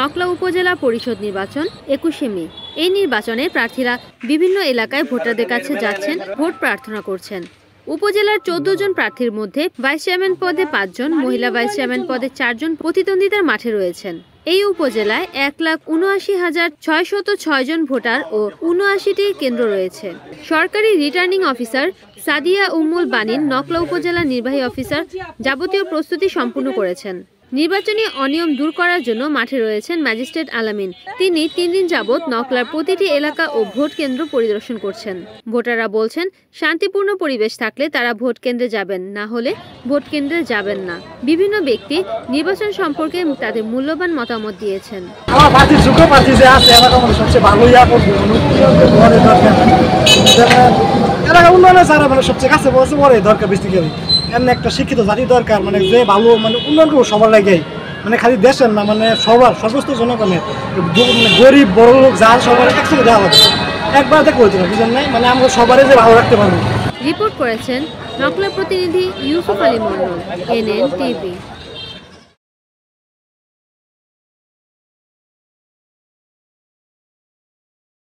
নকলা উপজেলা পরিষদ নির্বাচন ২১শে মে। এই নির্বাচনে প্রার্থীরা বিভিন্ন এলাকায় ভোটারদের কাছে যাচ্ছেন, ভোট প্রার্থনা করছেন। উপজেলার ১৪ জন প্রার্থীর মধ্যে ভাইস চেয়ারম্যান পদে ৫ জন, মহিলা ভাইস চেয়ারম্যান পদে ৪ জন প্রতিদ্বন্দ্বিতার মাঠে রয়েছেন। এই উপজেলায় ১,৭৯,৬০৬ জন ভোটার ও ৭৯টি কেন্দ্র রয়েছে। সরকারি রিটার্নিং অফিসার সাদিয়া উম্মুল বানিন নকলা উপজেলা নির্বাহী অফিসার যাবতীয় প্রস্তুতি সম্পূর্ণ করেছেন। নির্বাচনী অনিয়ম দূর করার জন্য মাঠে রয়েছেন ম্যাজিস্ট্রেট আলামিন। তিনি ৩ দিন যাবৎ নকলার প্রতিটি এলাকা ও ভোট কেন্দ্র পরিদর্শন করছেন। ভোটাররা বলছেন, শান্তিপূর্ণ পরিবেশ থাকলে তারা ভোট কেন্দ্রে যাবেন, না হলে ভোট কেন্দ্রে যাবেন না। বিভিন্ন ব্যক্তি নির্বাচন সম্পর্কে তাদের মূল্যবান মতামত দিয়েছেন। সবচেয়ে কাছে দরকার বেসিক্যালি এমন একটা শিক্ষিত জাতি দরকার, মানে যে ভালো মানে উন্নয়ন করবো সবার লাগে, মানে খালি দেশের না, মানে সবার সমস্ত জনগণের, গরিব বড় লোক যার সবার একসাথে দেওয়া হবে, একবার দেখে হইতে না, বুঝলেন নাই, মানে আমরা সবারই যে ভালো রাখতে পারবো। রিপোর্ট করেছেন নকলা প্রতিনিধি ইউসুফ আলী মন্ডল, NN TV।